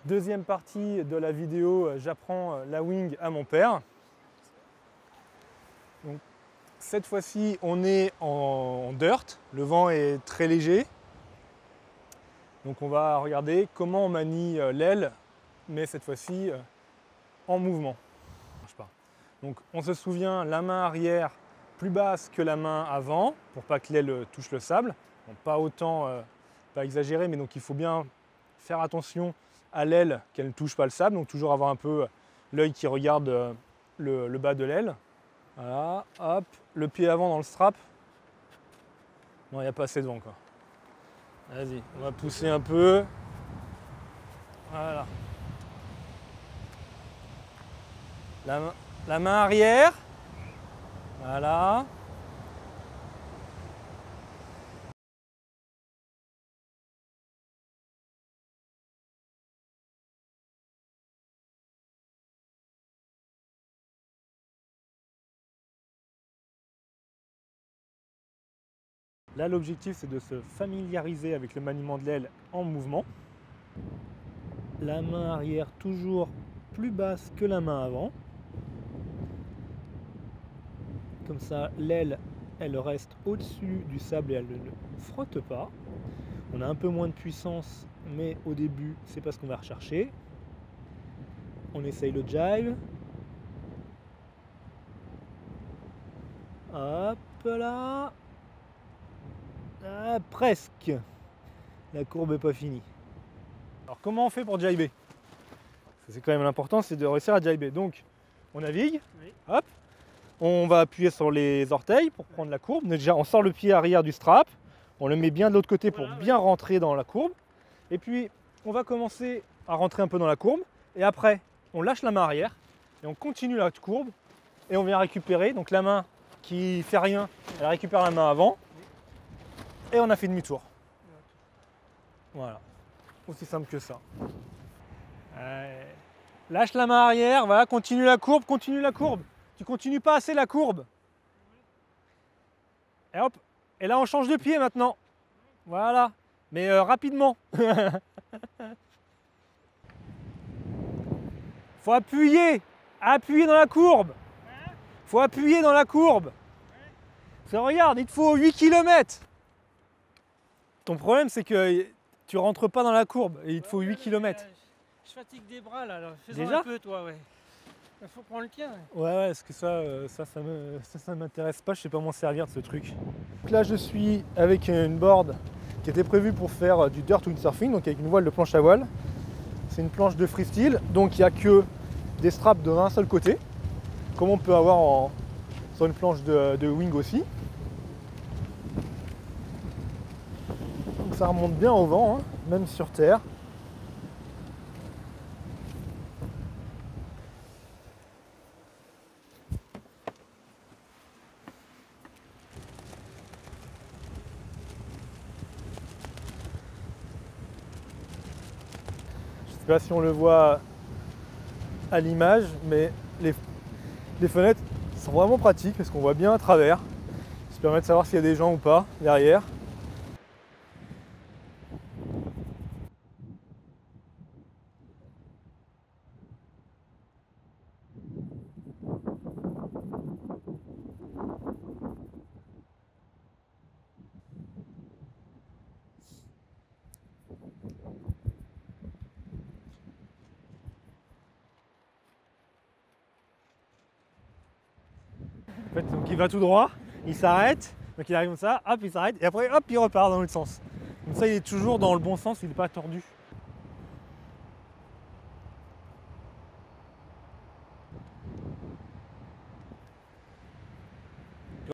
Deuxième partie de la vidéo, j'apprends la wing à mon père. Donc, cette fois-ci, on est en dirt, le vent est très léger. Donc on va regarder comment on manie l'aile, mais cette fois-ci en mouvement. Donc on se souvient, la main arrière plus basse que la main avant, pour pas que l'aile touche le sable. Donc, pas autant, pas exagéré, mais donc il faut bien faire attention à l'aile qu'elle ne touche pas le sable. Donc toujours avoir un peu l'œil qui regarde le bas de l'aile. Voilà, hop, le pied avant dans le strap. Non, il n'y a pas assez de vent quoi. Vas-y, on va pousser un peu. Voilà. La main arrière. Voilà. Là, l'objectif, c'est de se familiariser avec le maniement de l'aile en mouvement. La main arrière toujours plus basse que la main avant. Comme ça, l'aile, elle reste au-dessus du sable et elle ne frotte pas. On a un peu moins de puissance, mais au début, c'est pas ce qu'on va rechercher. On essaye le jive. Hop là. Ah, presque. La courbe n'est pas finie. Alors comment on fait pour jiber? C'est quand même l'important, c'est de réussir à jiber. Donc on navigue, oui. Hop, on va appuyer sur les orteils pour prendre la courbe. Déjà on sort le pied arrière du strap, on le met bien de l'autre côté pour bien rentrer dans la courbe. Et puis on va commencer à rentrer un peu dans la courbe. Et après on lâche la main arrière et on continue la courbe. Et on vient récupérer, donc la main qui fait rien, elle récupère la main avant. Et on a fait demi-tour. Voilà, aussi simple que ça. Lâche la main arrière, voilà, continue la courbe, continue la courbe. Tu continues pas assez la courbe. Et hop, et là on change de pied maintenant. Voilà, mais rapidement. Faut appuyer, appuyer dans la courbe. Faut appuyer dans la courbe. Ça, regarde, il te faut 8 km. Ton problème, c'est que tu rentres pas dans la courbe et il te faut 8 km. Je fatigue des bras là, alors fais-en déjà un peu toi, ouais. Il faut prendre le tien. Ouais, parce que ça m'intéresse pas, je sais pas m'en servir de ce truc. Donc là, je suis avec une board qui était prévue pour faire du dirt windsurfing, donc avec une voile de planche à voile. C'est une planche de freestyle, donc il n'y a que des straps d'un seul côté, comme on peut avoir sur une planche de wing aussi. Ça remonte bien au vent, hein, même sur terre. Je ne sais pas si on le voit à l'image, mais les fenêtres sont vraiment pratiques parce qu'on voit bien à travers. Ça permet de savoir s'il y a des gens ou pas derrière. En fait, donc il va tout droit, il s'arrête, donc il arrive comme ça, hop, il s'arrête, et après, hop, il repart dans l'autre sens. Comme ça, il est toujours dans le bon sens, il n'est pas tordu.